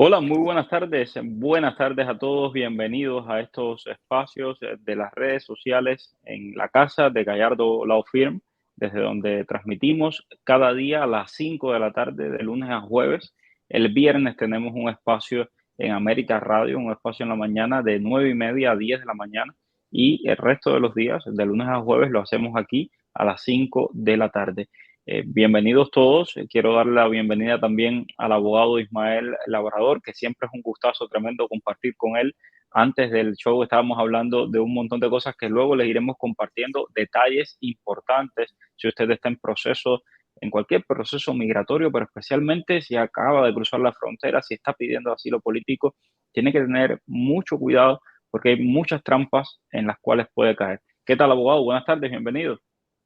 Hola, muy buenas tardes. Buenas tardes a todos. Bienvenidos a estos espacios de las redes sociales en la casa de Gallardo Law Firm, desde donde transmitimos cada día a las 5 de la tarde, de lunes a jueves. El viernes tenemos un espacio en América Radio, un espacio en la mañana de 9:30 a 10 de la mañana. Y el resto de los días, de lunes a jueves, lo hacemos aquí a las 5 de la tarde. Bienvenidos todos. Quiero darle la bienvenida también al abogado Ismael Labrador, que siempre es un gustazo tremendo compartir con él. Antes del show estábamos hablando de un montón de cosas que luego les iremos compartiendo, detalles importantes si usted está en proceso, en cualquier proceso migratorio, pero especialmente si acaba de cruzar la frontera, si está pidiendo asilo político, tiene que tener mucho cuidado porque hay muchas trampas en las cuales puede caer. ¿Qué tal, abogado? Buenas tardes, bienvenido.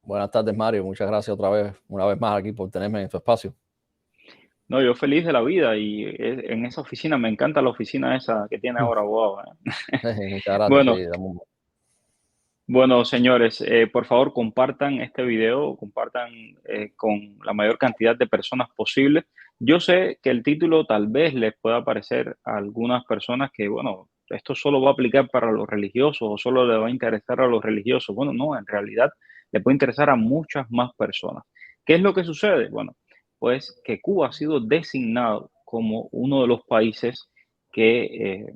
Buenas tardes, Mario. Muchas gracias otra vez, una vez más aquí por tenerme en tu espacio. No, yo feliz de la vida y en esa oficina, me encanta la oficina esa que tiene ahora, abogado. Muchas gracias. Bueno, Sí, bueno, señores, por favor compartan este video, compartan con la mayor cantidad de personas posible. Yo sé que el título tal vez les pueda parecer a algunas personas que, bueno, esto solo va a aplicar para los religiosos o solo le va a interesar a los religiosos. Bueno, no, en realidad le puede interesar a muchas más personas. ¿Qué es lo que sucede? Bueno, pues que Cuba ha sido designado como uno de los países que,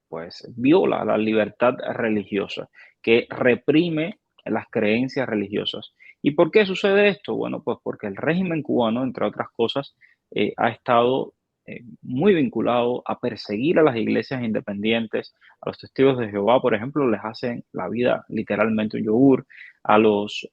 pues, viola la libertad religiosa, que reprime las creencias religiosas. ¿Y por qué sucede esto? Bueno, pues porque el régimen cubano, entre otras cosas, ha estado muy vinculado a perseguir a las iglesias independientes, a los testigos de Jehová, por ejemplo, les hacen la vida literalmente un yogur, a los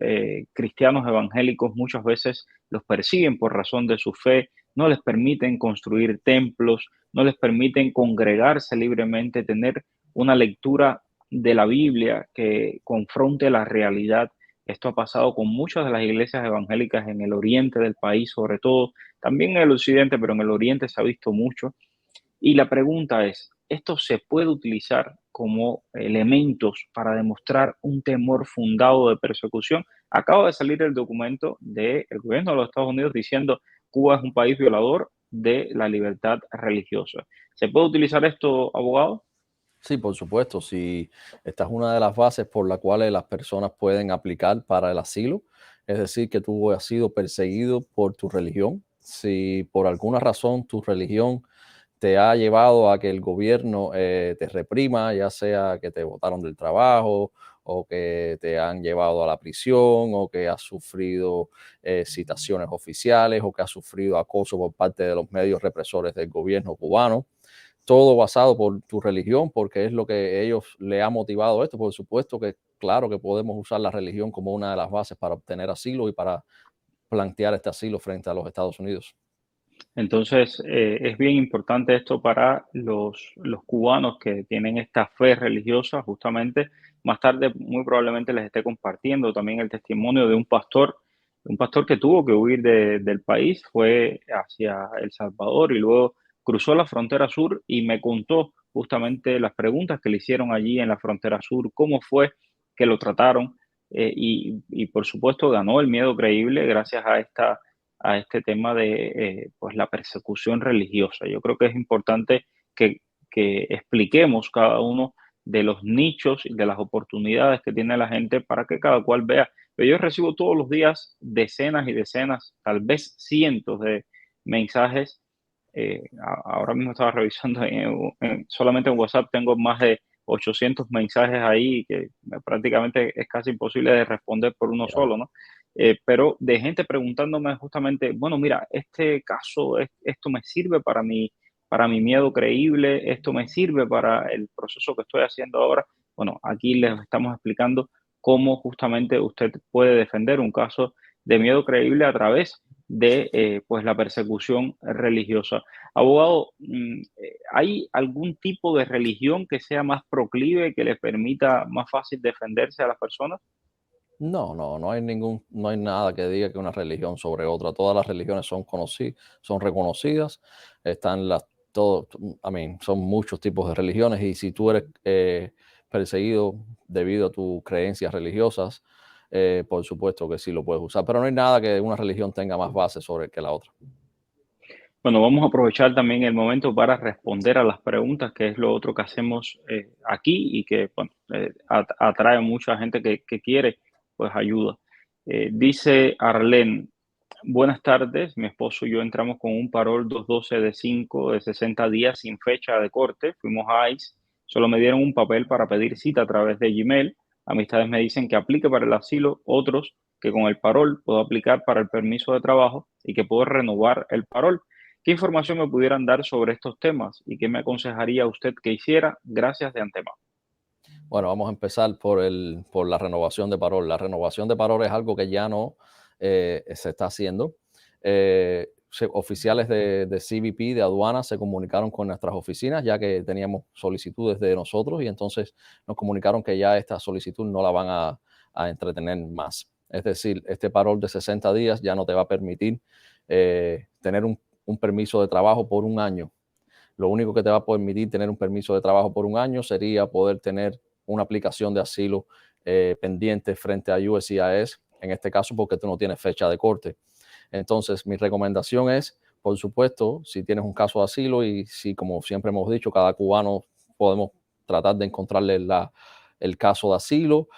cristianos evangélicos muchas veces los persiguen por razón de su fe, no les permiten construir templos, no les permiten congregarse libremente, tener una lectura de la Biblia que confronte la realidad. Esto ha pasado con muchas de las iglesias evangélicas en el oriente del país, sobre todo, también en el occidente, pero en el oriente se ha visto mucho. Y la pregunta es, ¿esto se puede utilizar como elementos para demostrar un temor fundado de persecución? Acaba de salir el documento del gobierno de los Estados Unidos diciendo Cuba es un país violador de la libertad religiosa. ¿Se puede utilizar esto, abogado? sí, por supuesto. Si esta es una de las bases por las cuales las personas pueden aplicar para el asilo, es decir, que tú has sido perseguido por tu religión. Si por alguna razón tu religión te ha llevado a que el gobierno te reprima, ya sea que te botaron del trabajo o que te han llevado a la prisión o que has sufrido citaciones oficiales o que has sufrido acoso por parte de los medios represores del gobierno cubano, todo basado por tu religión, porque es lo que ellos le ha motivado esto. Por supuesto que claro que podemos usar la religión como una de las bases para obtener asilo y para plantear este asilo frente a los Estados Unidos. Entonces, es bien importante esto para los cubanos que tienen esta fe religiosa, justamente. Más tarde, muy probablemente les esté compartiendo también el testimonio de un pastor que tuvo que huir del país, fue hacia El Salvador y luego cruzó la frontera sur y me contó justamente las preguntas que le hicieron allí en la frontera sur, cómo fue que lo trataron y por supuesto ganó el miedo creíble gracias a este tema de pues la persecución religiosa. Yo creo que es importante que, que expliquemos cada uno de los nichos y de las oportunidades que tiene la gente para que cada cual vea. Pero yo recibo todos los días decenas y decenas, tal vez cientos de mensajes. Ahora mismo estaba revisando solamente en WhatsApp, tengo más de 800 mensajes ahí que prácticamente es casi imposible de responder por uno Ya. solo, ¿no? Pero de gente preguntándome justamente, bueno, mira, este caso, esto me sirve para mi miedo creíble, esto me sirve para el proceso que estoy haciendo ahora. Bueno, aquí les estamos explicando cómo justamente usted puede defender un caso de miedo creíble a través de pues la persecución religiosa. Abogado, ¿hay algún tipo de religión que sea más proclive, que le permita más fácil defenderse a las personas? No, no hay no hay nada que diga que una religión sobre otra. Todas las religiones son conocidas, son reconocidas, están son muchos tipos de religiones y si tú eres perseguido debido a tus creencias religiosas, por supuesto que sí lo puedes usar, pero no hay nada que una religión tenga más base sobre que la otra. Bueno, vamos a aprovechar también el momento para responder a las preguntas, que es lo otro que hacemos aquí y que bueno, atrae mucha gente que quiere pues ayuda. Dice Arlen, buenas tardes, mi esposo y yo entramos con un parol 212 de 5 de 60 días sin fecha de corte, fuimos a ICE, solo me dieron un papel para pedir cita a través de Gmail, amistades me dicen que aplique para el asilo, otros que con el parol puedo aplicar para el permiso de trabajo y que puedo renovar el parol. ¿Qué información me pudieran dar sobre estos temas y qué me aconsejaría usted que hiciera? Gracias de antemano. Bueno, vamos a empezar por la renovación de parol. La renovación de parol es algo que ya no se está haciendo. Oficiales de CBP, de aduana, se comunicaron con nuestras oficinas, ya que teníamos solicitudes de nosotros, y entonces nos comunicaron que ya esta solicitud no la van a entretener más. Es decir, este parol de 60 días ya no te va a permitir tener un permiso de trabajo por un año. Lo único que te va a permitir tener un permiso de trabajo por un año sería poder tener una aplicación de asilo pendiente frente a USCIS, en este caso porque tú no tienes fecha de corte. Entonces, mi recomendación es, por supuesto, si tienes un caso de asilo y si, como siempre hemos dicho, cada cubano podemos tratar de encontrarle el caso de asilo,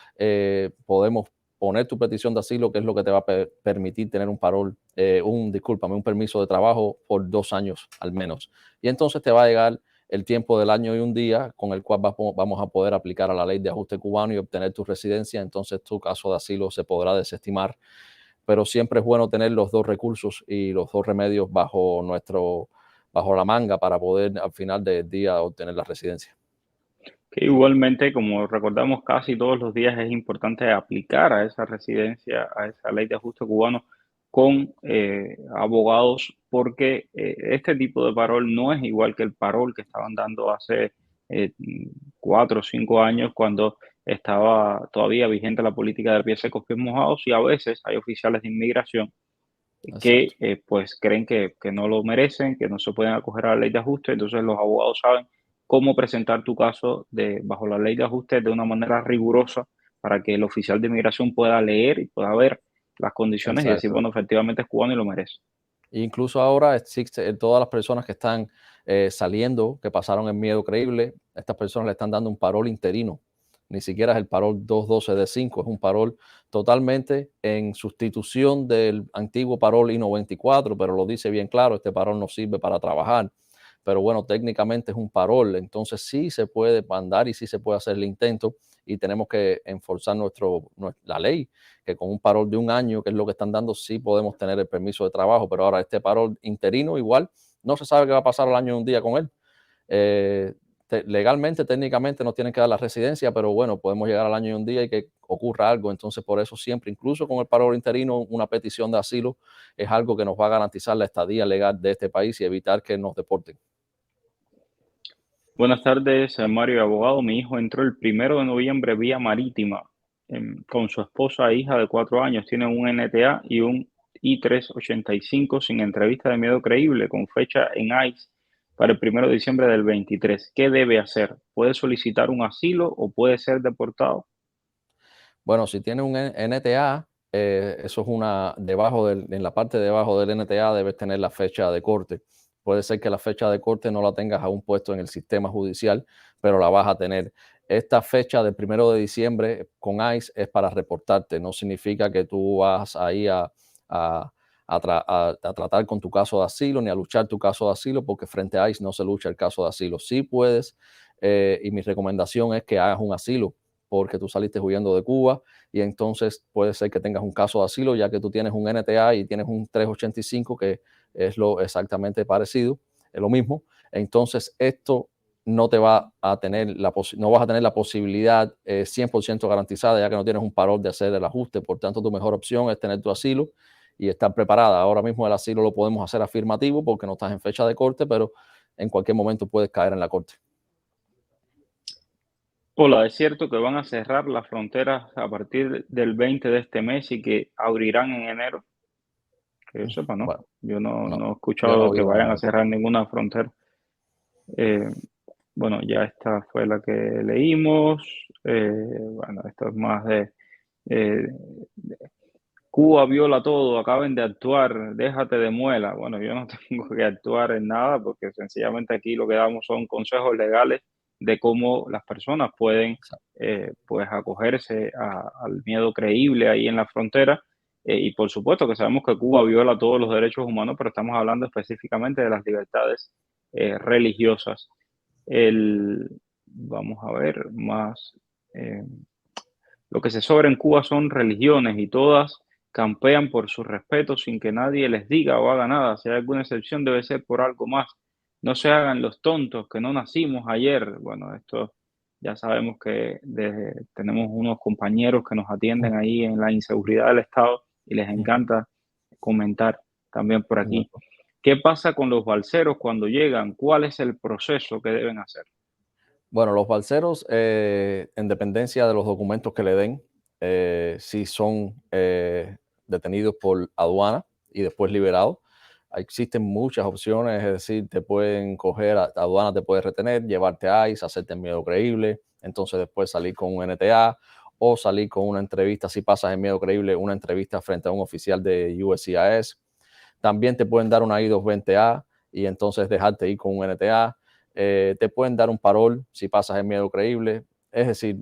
podemos poner tu petición de asilo, que es lo que te va a permitir tener un parol, discúlpame, un permiso de trabajo por 2 años al menos. Y entonces te va a llegar el tiempo del año y un día con el cual vamos a poder aplicar a la ley de ajuste cubano y obtener tu residencia. Entonces tu caso de asilo se podrá desestimar, pero siempre es bueno tener los dos recursos y los dos remedios bajo la manga para poder al final del día obtener la residencia. Que igualmente, como recordamos casi todos los días, es importante aplicar a esa residencia, a esa ley de ajuste cubano con abogados, porque este tipo de parol no es igual que el parol que estaban dando hace eh, 4 o 5 años, cuando estaba todavía vigente la política de pies secos, pies mojados, y a veces hay oficiales de inmigración que Exacto. pues creen que no lo merecen, que no se pueden acoger a la ley de ajuste. Entonces los abogados saben cómo presentar tu caso bajo la ley de ajuste de una manera rigurosa para que el oficial de inmigración pueda leer y pueda ver las condiciones y decir, Exacto. bueno, efectivamente es cubano y lo merece. Incluso ahora existe todas las personas que están saliendo, que pasaron el miedo creíble, estas personas le están dando un parol interino. Ni siquiera es el parol 212 de 5, es un parol totalmente en sustitución del antiguo parol I-94, pero lo dice bien claro, este parol no sirve para trabajar. Pero bueno, técnicamente es un parol, entonces sí se puede mandar y sí se puede hacer el intento, y tenemos que enforzar la ley, que con un parol de un año, que es lo que están dando, sí podemos tener el permiso de trabajo. Pero ahora este parol interino igual no se sabe qué va a pasar al año y un día con él. Eh, Legalmente, técnicamente nos tienen que dar la residencia, pero bueno, podemos llegar al año y un día y que ocurra algo. Entonces, por eso siempre, incluso con el parol interino, una petición de asilo es algo que nos va a garantizar la estadía legal de este país y evitar que nos deporten. Buenas tardes, Mario, abogado. Mi hijo entró el 1 de noviembre vía marítima con su esposa e hija de 4 años. Tiene un NTA y un I-385 sin entrevista de miedo creíble, con fecha en ICE para el 1 de diciembre del 23. ¿Qué debe hacer? ¿Puede solicitar un asilo o puede ser deportado? Bueno, si tiene un NTA, eso es en la parte de abajo del NTA debes tener la fecha de corte. Puede ser que la fecha de corte no la tengas aún puesto en el sistema judicial, pero la vas a tener. Esta fecha del 1 de diciembre con ICE es para reportarte. No significa que tú vas ahí a, a tratar con tu caso de asilo ni a luchar tu caso de asilo, porque frente a ICE no se lucha el caso de asilo. Sí puedes, y mi recomendación es que hagas un asilo porque tú saliste huyendo de Cuba, y entonces puede ser que tengas un caso de asilo, ya que tú tienes un NTA y tienes un 385, que es lo exactamente parecido, es lo mismo. Entonces esto no te va a tener no vas a tener la posibilidad 100% garantizada, ya que no tienes un parol de hacer el ajuste. Por tanto, tu mejor opción es tener tu asilo y estar preparada. Ahora mismo el asilo lo podemos hacer afirmativo porque no estás en fecha de corte, pero en cualquier momento puedes caer en la corte. Hola, es cierto que van a cerrar las fronteras a partir del 20 de este mes y que abrirán en enero. Que yo sepa, ¿no? Bueno, Yo no, no he yo no he escuchado que oído vayan nada a de eso. cerrar ninguna frontera. Eh, bueno, ya esta fue la que leímos. Bueno, esto es más eh, Cuba viola todo, acaben de actuar, déjate de muela. Bueno, yo no tengo que actuar en nada porque sencillamente aquí lo que damos son consejos legales de cómo las personas pueden pues acogerse al miedo creíble ahí en la frontera. Y por supuesto que sabemos que Cuba viola todos los derechos humanos, pero estamos hablando específicamente de las libertades religiosas. El, vamos a ver más. eh, lo que se sobra en Cuba son religiones y todas campean por su respeto sin que nadie les diga o haga nada. Si hay alguna excepción, debe ser por algo más. No se hagan los tontos, que no nacimos ayer. Bueno, esto ya sabemos que tenemos unos compañeros que nos atienden ahí en la inseguridad del Estado y les encanta comentar también por aquí. ¿Qué pasa con los balseros cuando llegan? ¿Cuál es el proceso que deben hacer? Bueno, los balseros, en dependencia de los documentos que le den, si son detenidos por aduana y después liberados, existen muchas opciones, es decir, te pueden coger, aduana te puede retener, llevarte a ICE, hacerte el miedo creíble, entonces después salir con un NTA o salir con una entrevista, si pasas el miedo creíble, una entrevista frente a un oficial de USCIS. También te pueden dar una I-220A y entonces dejarte ir con un NTA. Te pueden dar un parol si pasas el miedo creíble. Es decir,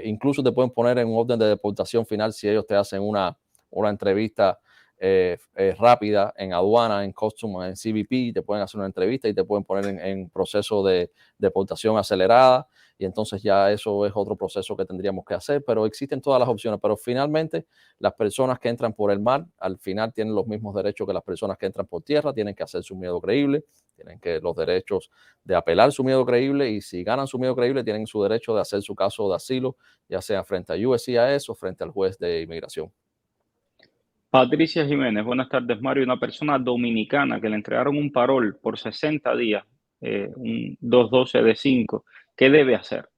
incluso te pueden poner en un orden de deportación final si ellos te hacen una entrevista rápida en aduana, en Customs, en CBP. Te pueden hacer una entrevista y te pueden poner en proceso de deportación acelerada. Y entonces ya eso es otro proceso que tendríamos que hacer. Pero existen todas las opciones. Pero finalmente, las personas que entran por el mar, al final tienen los mismos derechos que las personas que entran por tierra. Tienen que hacer su miedo creíble. Tienen que los derechos de apelar su miedo creíble y si ganan su miedo creíble tienen su derecho de hacer su caso de asilo, ya sea frente a USCIS o frente al juez de inmigración. Patricia Jiménez, buenas tardes, Mario. Una persona dominicana que le entregaron un parol por 60 días, un 212 de 5, ¿qué debe hacer?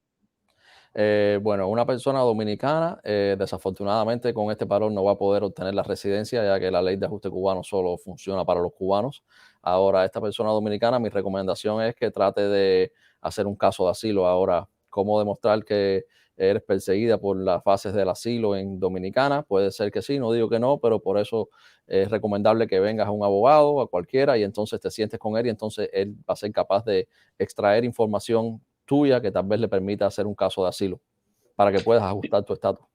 Bueno, una persona dominicana, desafortunadamente con este parol no va a poder obtener la residencia, ya que la ley de ajuste cubano solo funciona para los cubanos. Ahora, esta persona dominicana, mi recomendación es que trate de hacer un caso de asilo. Ahora, ¿cómo demostrar que eres perseguida por las fases del asilo en Dominicana? Puede ser que sí, no digo que no, pero por eso es recomendable que vengas a un abogado, a cualquiera, y entonces te sientes con él y entonces él va a ser capaz de extraer información tuya que tal vez le permita hacer un caso de asilo para que puedas ajustar tu estatus.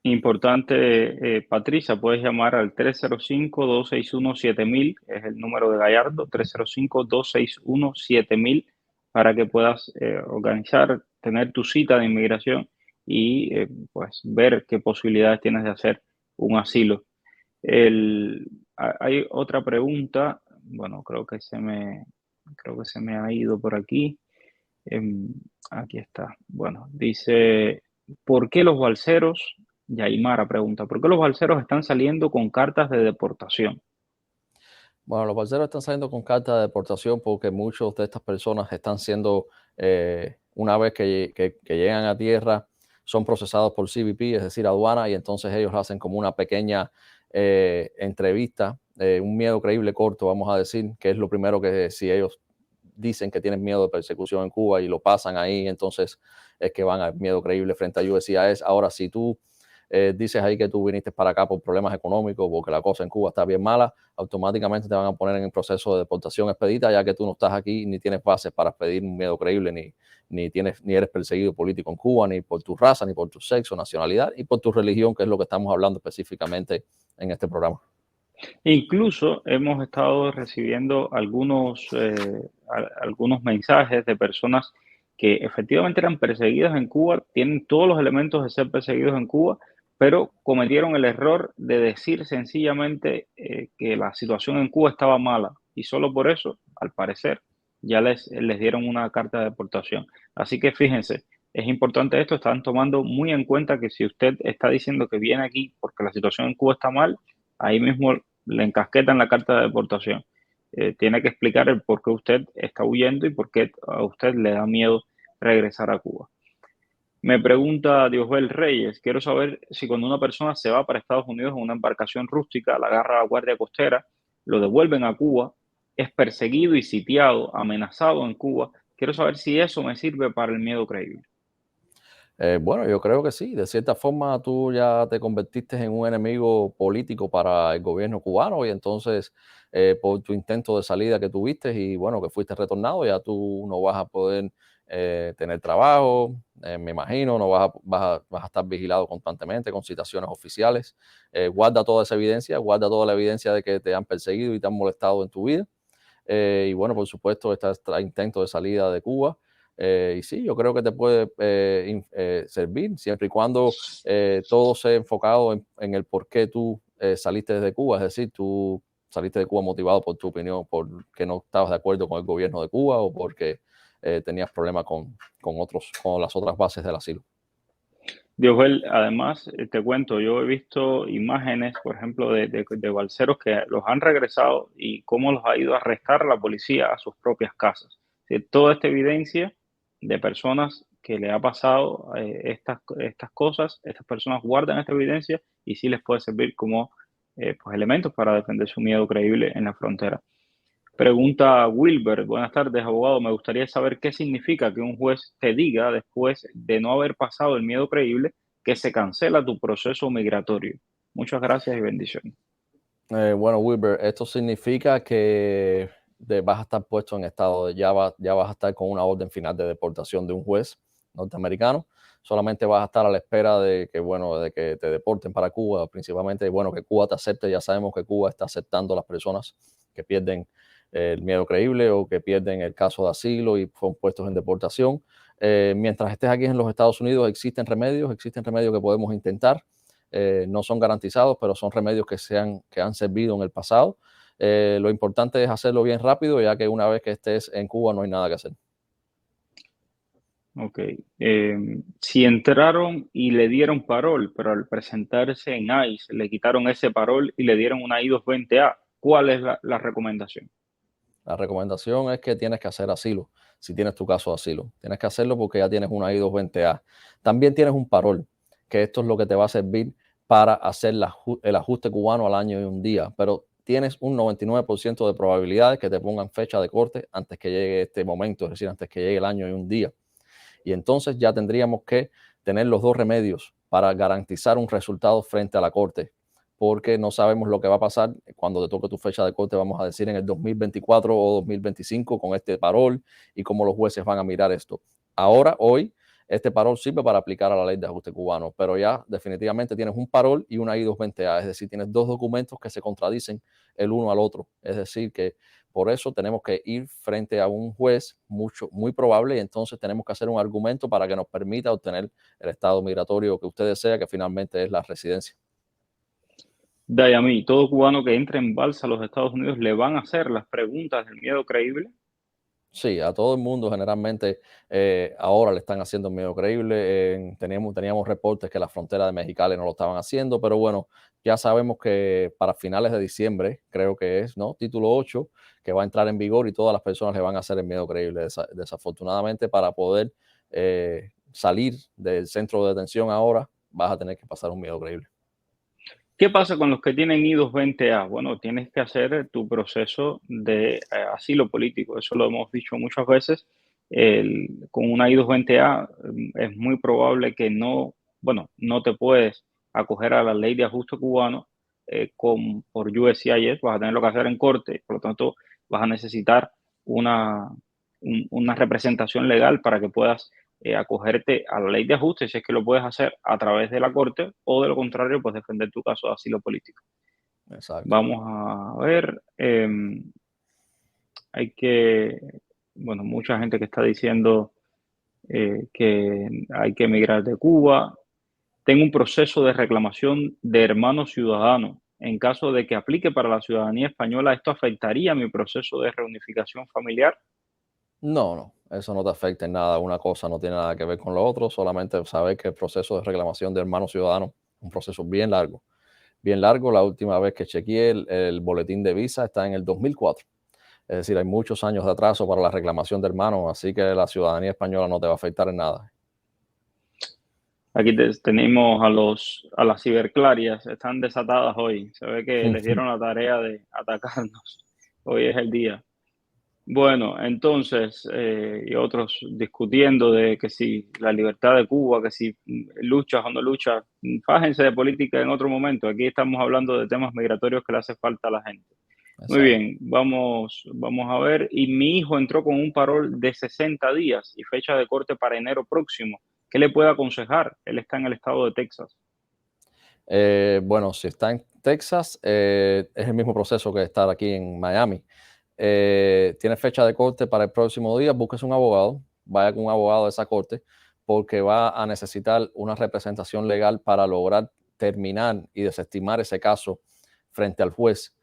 Importante, Patricia, puedes llamar al 305-261-7000, es el número de Gallardo, 305-261-7000, para que puedas organizar, tener tu cita de inmigración y pues ver qué posibilidades tienes de hacer un asilo. Hay otra pregunta, bueno, creo que se me ha ido por aquí. Em, Aquí está. Bueno, dice, ¿por qué los balseros? Yaimara pregunta, ¿por qué los balseros están saliendo con cartas de deportación? Bueno, los parceros están saliendo con carta de deportación porque muchos de estas personas están siendo, una vez que llegan a tierra, son procesados por CBP, es decir, aduana, y entonces ellos hacen como una pequeña entrevista, un miedo creíble corto, vamos a decir, que es lo primero que si ellos dicen que tienen miedo de persecución en Cuba y lo pasan ahí, entonces es que van al miedo creíble frente a USCIS. Ahora, si tú dices ahí que tú viniste para acá por problemas económicos, porque la cosa en Cuba está bien mala, automáticamente te van a poner en el proceso de deportación expedita, ya que tú no estás aquí ni tienes bases para pedir un miedo creíble, ni eres perseguido político en Cuba, ni por tu raza, ni por tu sexo, nacionalidad, y por tu religión, que es lo que estamos hablando específicamente en este programa. Incluso hemos estado recibiendo algunos mensajes de personas que efectivamente eran perseguidas en Cuba, tienen todos los elementos de ser perseguidos en Cuba, pero cometieron el error de decir sencillamente que la situación en Cuba estaba mala y solo por eso, al parecer, ya les dieron una carta de deportación. Así que fíjense, es importante esto, están tomando muy en cuenta que si usted está diciendo que viene aquí porque la situación en Cuba está mal, ahí mismo le encasquetan la carta de deportación. Tiene que explicar el por qué usted está huyendo y por qué a usted le da miedo regresar a Cuba. Me pregunta Diosbel Reyes, quiero saber si cuando una persona se va para Estados Unidos en una embarcación rústica, la agarra la Guardia Costera, lo devuelven a Cuba, es perseguido y sitiado, amenazado en Cuba. Quiero saber si eso me sirve para el miedo creíble. Bueno, yo creo que sí. De cierta forma, tú ya te convertiste en un enemigo político para el gobierno cubano y entonces por tu intento de salida que tuviste y bueno, que fuiste retornado, ya tú no vas a poder tener trabajo, me imagino, no vas a estar vigilado constantemente con citaciones oficiales. Guarda toda esa evidencia, guarda toda la evidencia de que te han perseguido y te han molestado en tu vida. Y bueno, por supuesto, este intento de salida de Cuba. Y sí, yo creo que te puede servir siempre y cuando todo sea enfocado en el por qué tú saliste de Cuba. Es decir, tú saliste de Cuba motivado por tu opinión, porque no estabas de acuerdo con el gobierno de Cuba o porque tenías problemas con las otras bases del asilo. Diosel, además, te cuento, yo he visto imágenes, por ejemplo, de balseros que los han regresado y cómo los ha ido a arrestar la policía a sus propias casas. Toda esta evidencia de personas que le ha pasado estas cosas, estas personas guardan esta evidencia y sí les puede servir como pues elementos para defender su miedo creíble en la frontera. Pregunta Wilber, buenas tardes, abogado. Me gustaría saber qué significa que un juez te diga, después de no haber pasado el miedo creíble, que se cancela tu proceso migratorio. Muchas gracias y bendiciones. Bueno, Wilber, esto significa que vas a estar puesto en estado de, ya vas a estar con una orden final de deportación de un juez norteamericano. Solamente vas a estar a la espera de que, bueno, de que te deporten para Cuba, principalmente, bueno, que Cuba te acepte. Ya sabemos que Cuba está aceptando a las personas que pierden el miedo creíble o que pierden el caso de asilo y son puestos en deportación. Mientras estés aquí en los Estados Unidos, existen remedios que podemos intentar. No son garantizados, pero son remedios que han servido en el pasado. Lo importante es hacerlo bien rápido, ya que una vez que estés en Cuba no hay nada que hacer. Ok. Si entraron y le dieron parol, pero al presentarse en ICE le quitaron ese parol y le dieron una I-220A, ¿cuál es la recomendación? La recomendación es que tienes que hacer asilo, si tienes tu caso de asilo. Tienes que hacerlo porque ya tienes una I-220A. También tienes un parol, que esto es lo que te va a servir para hacer el ajuste cubano al año y un día, pero tienes un 99% de probabilidades que te pongan fecha de corte antes que llegue este momento, es decir, antes que llegue el año y un día. Y entonces ya tendríamos que tener los dos remedios para garantizar un resultado frente a la Corte, porque no sabemos lo que va a pasar cuando te toque tu fecha de corte, vamos a decir en el 2024 o 2025 con este parol y cómo los jueces van a mirar esto. Ahora, hoy, este parol sirve para aplicar a la ley de ajuste cubano, pero ya definitivamente tienes un parol y una I-220A, es decir, tienes dos documentos que se contradicen el uno al otro. Es decir, que por eso tenemos que ir frente a un juez muy probable y entonces tenemos que hacer un argumento para que nos permita obtener el estado migratorio que usted desea, que finalmente es la residencia. Dayami, todo cubano que entre en balsa a los Estados Unidos le van a hacer las preguntas del miedo creíble. Sí, a todo el mundo generalmente ahora le están haciendo miedo creíble. Teníamos reportes que la frontera de Mexicali no lo estaban haciendo, pero bueno, ya sabemos que para finales de diciembre, creo que es, ¿no? Título 8 que va a entrar en vigor y todas las personas le van a hacer el miedo creíble. Desafortunadamente, para poder salir del centro de detención ahora, vas a tener que pasar un miedo creíble. ¿Qué pasa con los que tienen I-220A? Bueno, tienes que hacer tu proceso de asilo político. Eso lo hemos dicho muchas veces. Con una I-220A es muy probable que no, bueno, no te puedes acoger a la ley de ajuste cubano por USCIS. Vas a tenerlo que hacer en corte. Por lo tanto, vas a necesitar una, una representación legal para que puedas acogerte a la ley de ajuste, si es que lo puedes hacer a través de la corte, o de lo contrario, pues defender tu caso de asilo político. Exacto. Vamos a ver, hay que, bueno, mucha gente que está diciendo que hay que emigrar de Cuba. Tengo un proceso de reclamación de hermano ciudadano. En caso de que aplique para la ciudadanía española, ¿esto afectaría mi proceso de reunificación familiar? No, no, eso no te afecta en nada. Una cosa no tiene nada que ver con lo otro, solamente saber que el proceso de reclamación de hermano ciudadano es un proceso bien largo. Bien largo, la última vez que chequeé el boletín de visa está en el 2004. Es decir, hay muchos años de atraso para la reclamación de hermanos, así que la ciudadanía española no te va a afectar en nada. Aquí tenemos a las ciberclarias, están desatadas hoy. Se ve que les dieron la tarea de atacarnos. Hoy es el día. Bueno, entonces, y otros discutiendo de que si la libertad de Cuba, que si luchas o no luchas, fájense de política en otro momento. Aquí estamos hablando de temas migratorios que le hace falta a la gente. Muy Exacto. bien, vamos a ver. Y mi hijo entró con un parol de 60 días y fecha de corte para enero próximo. ¿Qué le puede aconsejar? Él está en el estado de Texas. Bueno, si está en Texas, es el mismo proceso que estar aquí en Miami. Tiene fecha de corte para el próximo día, búsquese un abogado, vaya con un abogado de esa corte, porque va a necesitar una representación legal para lograr terminar y desestimar ese caso frente al juez,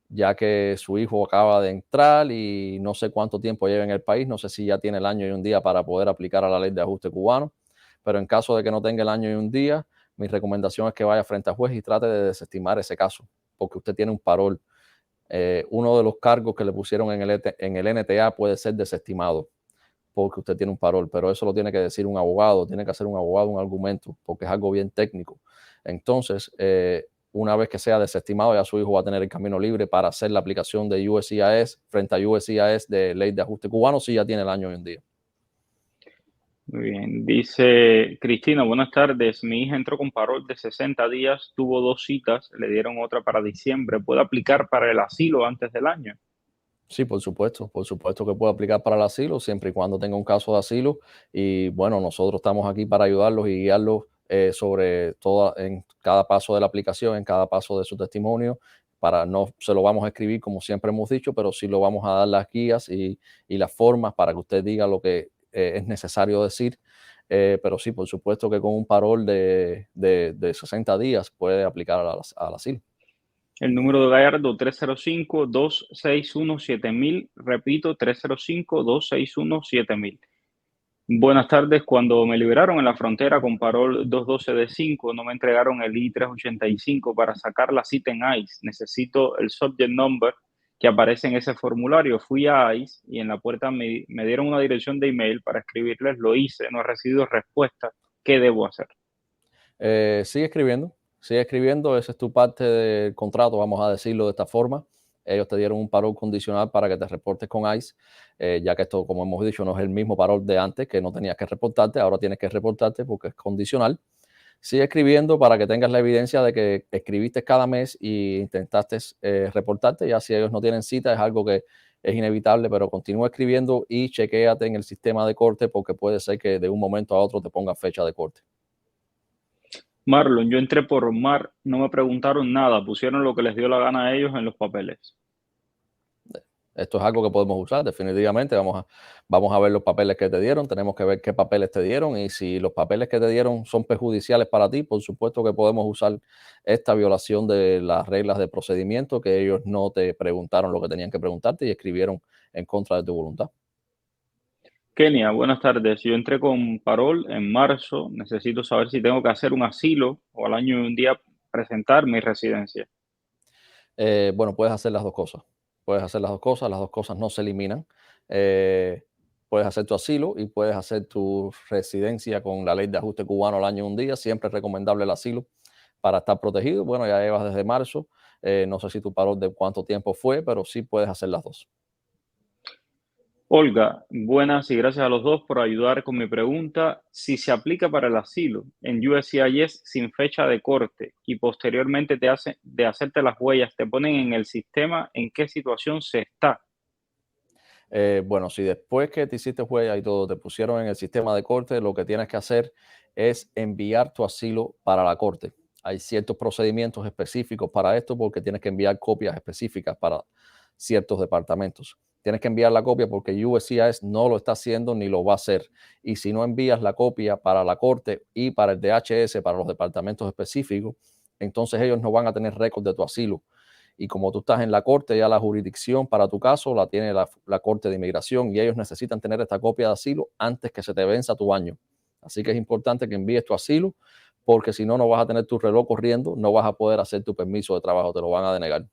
ya que su hijo acaba de entrar y no sé cuánto tiempo lleva en el país, no sé si ya tiene el año y un día para poder aplicar a la ley de ajuste cubano, pero en caso de que no tenga el año y un día, mi recomendación es que vaya frente al juez y trate de desestimar ese caso, porque usted tiene un parol. Uno de los cargos que le pusieron en el NTA puede ser desestimado porque usted tiene un parol, pero eso lo tiene que decir un abogado, tiene que hacer un abogado un argumento, porque es algo bien técnico. Entonces, una vez que sea desestimado, ya su hijo va a tener el camino libre para hacer la aplicación de USCIS frente a USCIS de ley de ajuste cubano si ya tiene el año hoy en día. Muy bien, dice Cristina, buenas tardes. Mi hija entró con parol de 60 días, tuvo dos citas, le dieron otra para diciembre. ¿Puede aplicar para el asilo antes del año? Sí, por supuesto que puede aplicar para el asilo siempre y cuando tenga un caso de asilo. Y bueno, nosotros estamos aquí para ayudarlos y guiarlos sobre todo en cada paso de la aplicación, en cada paso de su testimonio. Para no se lo vamos a escribir como siempre hemos dicho, pero sí lo vamos a dar las guías y las formas para que usted diga lo que es necesario decir. Pero sí, por supuesto que con un parol de 60 días puede aplicar al asilo. El número de Gallardo 305-261-7000. Repito, 305-261-7000. Buenas tardes. Cuando me liberaron en la frontera con parol 212D5, no me entregaron el I-385 para sacar la cita en ICE. Necesito el subject number que aparece en ese formulario. Fui a ICE y en la puerta me dieron una dirección de email para escribirles. Lo hice, no he recibido respuesta. ¿Qué debo hacer? Sigue escribiendo, esa es tu parte del contrato, vamos a decirlo de esta forma. Ellos te dieron un parol condicional para que te reportes con ICE, ya que esto, como hemos dicho, no es el mismo parol de antes, que no tenías que reportarte, ahora tienes que reportarte porque es condicional. Sigue escribiendo para que tengas la evidencia de que escribiste cada mes y intentaste reportarte, ya si ellos no tienen cita es algo que es inevitable, pero continúa escribiendo y chequéate en el sistema de corte porque puede ser que de un momento a otro te ponga fecha de corte. Marlon, yo entré por Mar, no me preguntaron nada, pusieron lo que les dio la gana a ellos en los papeles. Esto es algo que podemos usar definitivamente. Vamos a ver los papeles que te dieron, tenemos que ver qué papeles te dieron y si los papeles que te dieron son perjudiciales para ti, por supuesto que podemos usar esta violación de las reglas de procedimiento, que ellos no te preguntaron lo que tenían que preguntarte y escribieron en contra de tu voluntad. Kenia, buenas tardes. Yo entré con parol en marzo. Necesito saber si tengo que hacer un asilo o al año y un día presentar mi residencia. Bueno, puedes hacer las dos cosas. Puedes hacer las dos cosas no se eliminan. Eh, Puedes hacer tu asilo y puedes hacer tu residencia con la ley de ajuste cubano al año y un día. Siempre es recomendable el asilo para estar protegido. Bueno, ya llevas desde marzo. No sé si tu parol de cuánto tiempo fue, pero sí puedes hacer las dos. Olga, buenas y gracias a los dos por ayudar con mi pregunta. Si se aplica para el asilo en USCIS sin fecha de corte y posteriormente te hace de hacerte las huellas, te ponen en el sistema en qué situación se está. Bueno, si después que te hiciste huella y todo te pusieron en el sistema de corte, lo que tienes que hacer es enviar tu asilo para la corte. Hay ciertos procedimientos específicos para esto porque tienes que enviar copias específicas para ciertos departamentos. Tienes que enviar la copia porque USCIS no lo está haciendo ni lo va a hacer. Y si no envías la copia para la corte y para el DHS, para los departamentos específicos, entonces ellos no van a tener récord de tu asilo y como tú estás en la corte, ya la jurisdicción para tu caso la tiene la Corte de Inmigración y ellos necesitan tener esta copia de asilo antes que se te venza tu año. Así que es importante que envíes tu asilo porque si no, no vas a tener tu reloj corriendo, no vas a poder hacer tu permiso de trabajo, te lo van a denegar.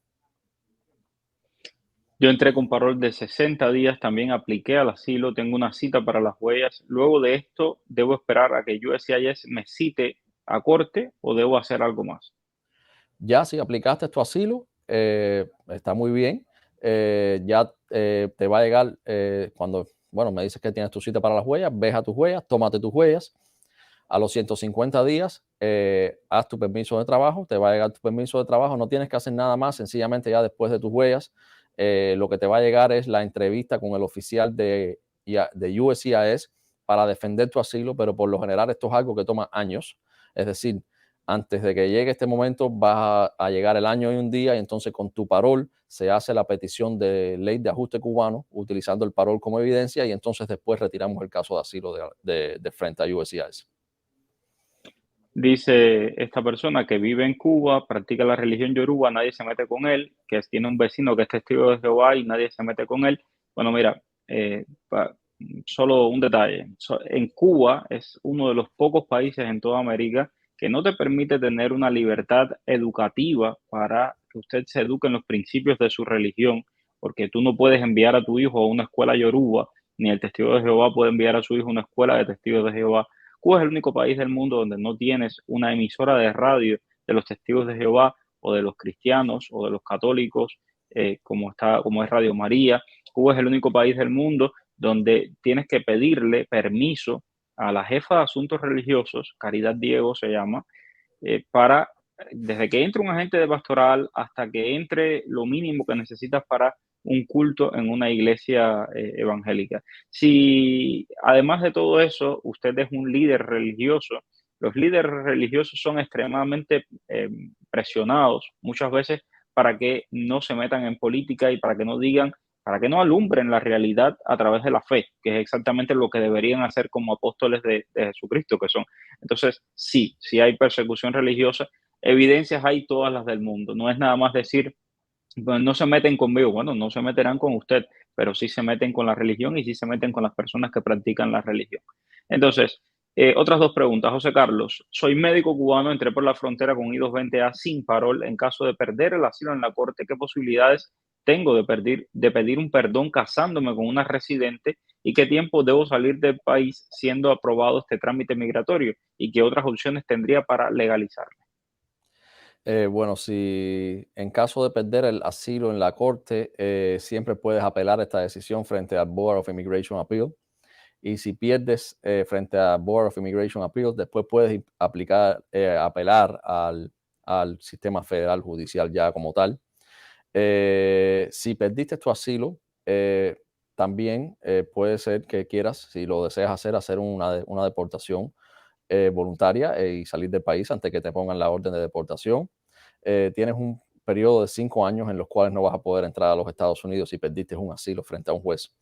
Yo entré con parol de 60 días, también apliqué al asilo, tengo una cita para las huellas. Luego de esto, ¿debo esperar a que USCIS me cite a corte o debo hacer algo más? Ya si aplicaste tu asilo, está muy bien. ya te va a llegar cuando, bueno, me dices que tienes tu cita para las huellas, ves a tus huellas, tómate tus huellas. A los 150 días, haz tu permiso de trabajo, te va a llegar tu permiso de trabajo, no tienes que hacer nada más, sencillamente ya después de tus huellas, lo que te va a llegar es la entrevista con el oficial de USCIS para defender tu asilo, pero por lo general esto es algo que toma años, es decir, antes de que llegue este momento vas a llegar el año y un día y entonces con tu parol se hace la petición de ley de ajuste cubano utilizando el parol como evidencia y entonces después retiramos el caso de asilo de frente a USCIS. Dice esta persona que vive en Cuba, practica la religión yoruba, nadie se mete con él, que tiene un vecino que es testigo de Jehová y nadie se mete con él. Bueno, mira, solo un detalle. En Cuba es uno de los pocos países en toda América que no te permite tener una libertad educativa para que usted se eduque en los principios de su religión, porque tú no puedes enviar a tu hijo a una escuela yoruba, ni el testigo de Jehová puede enviar a su hijo a una escuela de testigos de Jehová. Cuba es el único país del mundo donde no tienes una emisora de radio de los testigos de Jehová o de los cristianos o de los católicos, como es Radio María. Cuba es el único país del mundo donde tienes que pedirle permiso a la jefa de asuntos religiosos, Caridad Diego se llama, para, desde que entre un agente de pastoral hasta que entre lo mínimo que necesitas para un culto en una iglesia evangélica. Si además de todo eso, usted es un líder religioso, los líderes religiosos son extremadamente presionados muchas veces para que no se metan en política y para que no digan, para que no alumbren la realidad a través de la fe, que es exactamente lo que deberían hacer como apóstoles de Jesucristo, que son. Entonces, sí, sí hay persecución religiosa, evidencias hay todas las del mundo, no es nada más decir, bueno, no se meten conmigo, bueno, no se meterán con usted, pero sí se meten con la religión y sí se meten con las personas que practican la religión. Entonces, otras dos preguntas. José Carlos, soy médico cubano, entré por la frontera con I-220A sin parol. En caso de perder el asilo en la corte, ¿qué posibilidades tengo de pedir un perdón casándome con una residente? ¿Y qué tiempo debo salir del país siendo aprobado este trámite migratorio? ¿Y qué otras opciones tendría para legalizarlo? Bueno, si en caso de perder el asilo en la corte, siempre puedes apelar esta decisión frente al Board of Immigration Appeal. Y si pierdes frente a Board of Immigration Appeals, después puedes apelar al sistema federal judicial ya como tal. Si perdiste tu asilo, también puede ser que quieras, si lo deseas hacer una deportación voluntaria y salir del país antes que te pongan la orden de deportación. Tienes un periodo de 5 años en los cuales no vas a poder entrar a los Estados Unidos si perdiste un asilo frente a un juez.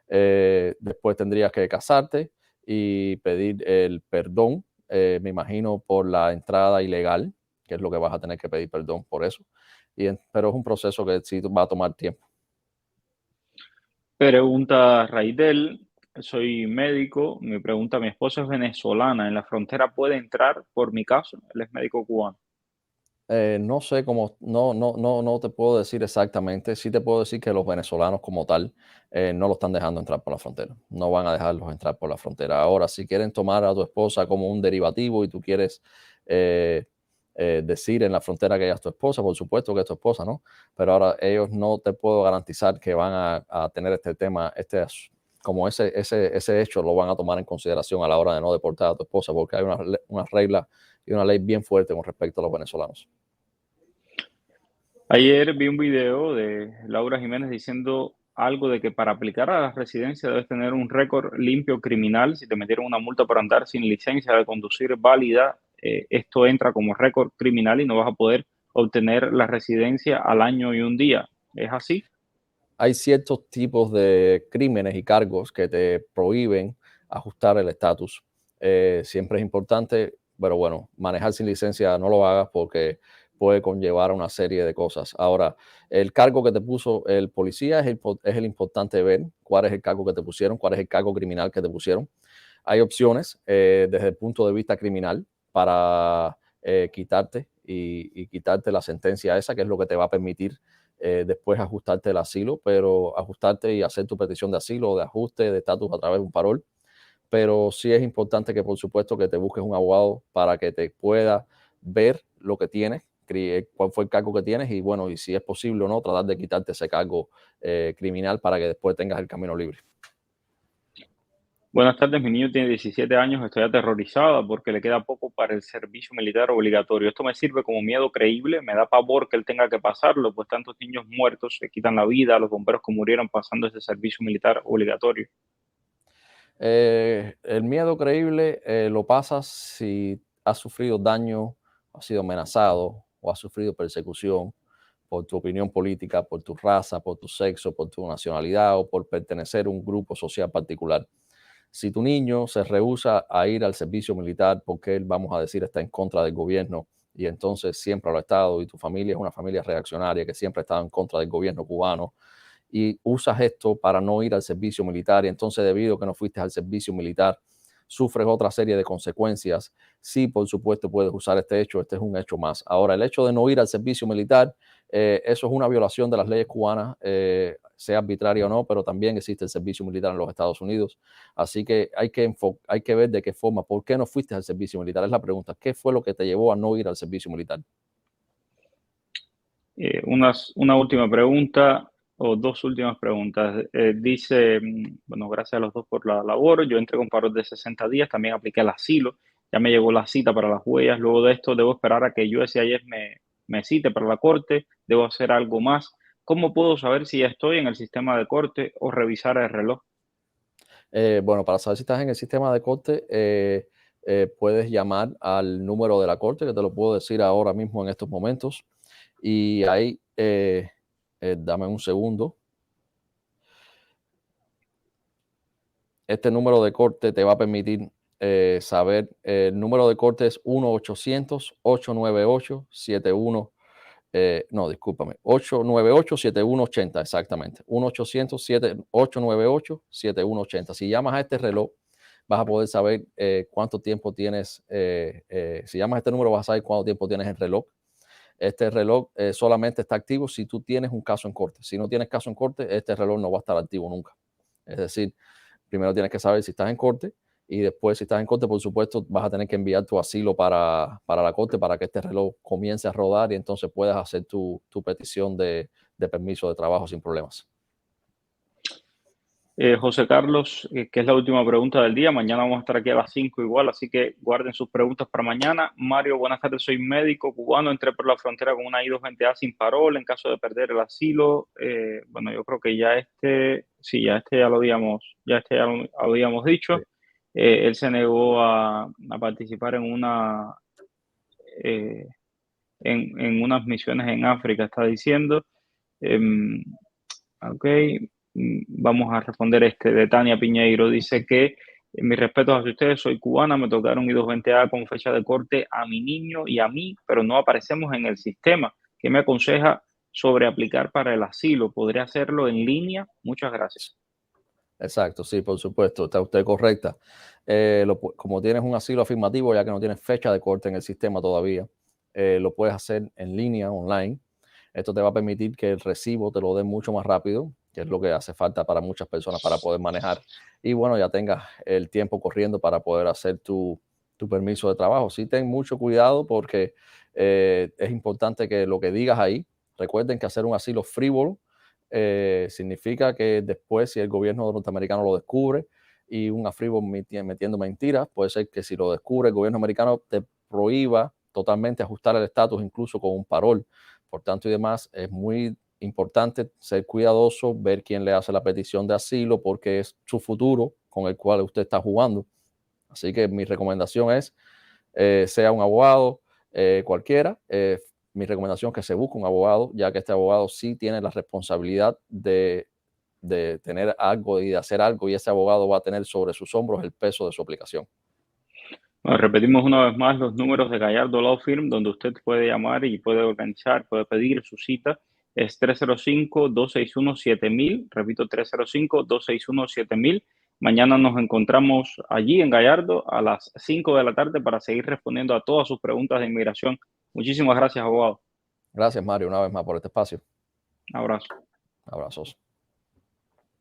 Después tendrías que casarte y pedir el perdón, me imagino, por la entrada ilegal, que es lo que vas a tener que pedir perdón por eso. Pero es un proceso que sí va a tomar tiempo. Pregunta Raidel, soy médico, me pregunta, mi esposa es venezolana, ¿en la frontera puede entrar por mi caso? Él es médico cubano. No sé cómo, no te puedo decir exactamente. Sí te puedo decir que los venezolanos como tal no lo están dejando entrar por la frontera. No van a dejarlos entrar por la frontera. Ahora, si quieren tomar a tu esposa como un derivativo y tú quieres eh, decir en la frontera que ella es tu esposa, por supuesto que es tu esposa, ¿no? Pero ahora ellos no te puedo garantizar que van a tener este tema, como ese hecho lo van a tomar en consideración a la hora de no deportar a tu esposa, porque hay una regla y una ley bien fuerte con respecto a los venezolanos. Ayer vi un video de Laura Jiménez diciendo algo de que para aplicar a la residencia debes tener un récord limpio criminal. Si te metieron una multa por andar sin licencia de conducir válida, esto entra como récord criminal y no vas a poder obtener la residencia al año y un día. ¿Es así? Hay ciertos tipos de crímenes y cargos que te prohíben ajustar el estatus. Siempre es importante, pero bueno, manejar sin licencia no lo hagas porque puede conllevar a una serie de cosas. Ahora, el cargo que te puso el policía es el importante ver cuál es el cargo que te pusieron, cuál es el cargo criminal que te pusieron. Hay opciones desde el punto de vista criminal para quitarte y quitarte la sentencia esa, que es lo que te va a permitir después ajustarte el asilo, pero ajustarte y hacer tu petición de asilo o de ajuste de estatus a través de un parol. Pero sí es importante que por supuesto que te busques un abogado para que te pueda ver lo que tienes, cuál fue el cargo que tienes y bueno, y si es posible o no, tratar de quitarte ese cargo criminal para que después tengas el camino libre. Buenas tardes, mi niño tiene 17 años, estoy aterrorizada porque le queda poco para el servicio militar obligatorio. Esto me sirve como miedo creíble, me da pavor que él tenga que pasarlo, pues tantos niños muertos se quitan la vida, los bomberos que murieron pasando ese servicio militar obligatorio. El miedo creíble lo pasas si has sufrido daño, has sido amenazado o has sufrido persecución por tu opinión política, por tu raza, por tu sexo, por tu nacionalidad o por pertenecer a un grupo social particular. Si tu niño se rehúsa a ir al servicio militar porque él, vamos a decir, está en contra del gobierno y entonces siempre lo ha estado y tu familia es una familia reaccionaria que siempre ha estado en contra del gobierno cubano y usas esto para no ir al servicio militar y entonces debido a que no fuiste al servicio militar sufres otra serie de consecuencias, sí, por supuesto puedes usar este hecho, este es un hecho más. Ahora, el hecho de no ir al servicio militar, eso es una violación de las leyes cubanas, sea arbitraria o no, pero también existe el servicio militar en los Estados Unidos. Así que hay que ver de qué forma, ¿por qué no fuiste al servicio militar? Es la pregunta, ¿qué fue lo que te llevó a no ir al servicio militar? Una última pregunta o dos últimas preguntas. Dice, bueno, gracias a los dos por la labor. Yo entré con parol de 60 días, también apliqué el asilo. Ya me llegó la cita para las huellas. Luego de esto, debo esperar a que USCIS me cite para la corte. Debo hacer algo más. ¿Cómo puedo saber si ya estoy en el sistema de corte o revisar el reloj? Bueno, para saber si estás en el sistema de corte, puedes llamar al número de la corte, que te lo puedo decir ahora mismo en estos momentos. Y ahí, dame un segundo. Este número de corte te va a permitir saber, el número de corte es 1-800-898-71, no, discúlpame, 898-7180, exactamente, 1-800-898-7180. Si llamas a este reloj, vas a poder saber cuánto tiempo tienes, si llamas a este número vas a saber cuánto tiempo tienes el reloj. Este reloj solamente está activo si tú tienes un caso en corte. Si no tienes caso en corte, este reloj no va a estar activo nunca. Es decir, primero tienes que saber si estás en corte y después si estás en corte, por supuesto, vas a tener que enviar tu asilo para la corte para que este reloj comience a rodar y entonces puedas hacer tu petición de permiso de trabajo sin problemas. José Carlos, que es la última pregunta del día. Mañana vamos a estar aquí a las 5 igual, así que guarden sus preguntas para mañana. Mario, buenas tardes, soy médico cubano, entré por la frontera con una I-220A sin parol en caso de perder el asilo. Bueno, yo creo que ya sí, ya este ya lo habíamos dicho. Sí. Él se negó a participar eh, en unas misiones en África, está diciendo. Em, Ok, vamos a responder este de Tania Piñeiro. Dice que mis respetos hacia ustedes, soy cubana, me tocaron I-220A con fecha de corte a mi niño y a mí, pero no aparecemos en el sistema. ¿Qué me aconseja sobre aplicar para el asilo? ¿Podría hacerlo en línea? Muchas gracias. Exacto, sí, por supuesto, está usted correcta. Como tienes un asilo afirmativo, ya que no tienes fecha de corte en el sistema todavía, lo puedes hacer en línea, online. Esto te va a permitir que el recibo te lo den mucho más rápido, que es lo que hace falta para muchas personas para poder manejar. Y bueno, ya tengas el tiempo corriendo para poder hacer tu permiso de trabajo. Sí, ten mucho cuidado porque es importante que lo que digas ahí, recuerden que hacer un asilo frívolo significa que después, si el gobierno norteamericano lo descubre y un afribo metiendo mentiras, puede ser que si lo descubre el gobierno americano te prohíba totalmente ajustar el estatus, incluso con un parol. Por tanto y demás, es muy importante ser cuidadoso, ver quién le hace la petición de asilo, porque es su futuro con el cual usted está jugando. Así que mi recomendación es, sea un abogado cualquiera, mi recomendación es que se busque un abogado, ya que este abogado sí tiene la responsabilidad de tener algo y de hacer algo, y ese abogado va a tener sobre sus hombros el peso de su aplicación. Bueno, repetimos una vez más los números de Gallardo Law Firm, donde usted puede llamar y puede organizar, puede pedir su cita. Es 305-261-7000. Repito, 305-261-7000. Mañana nos encontramos allí en Gallardo a las 5 de la tarde para seguir respondiendo a todas sus preguntas de inmigración. Muchísimas gracias, abogado. Gracias, Mario, una vez más por este espacio. Abrazo. Abrazos.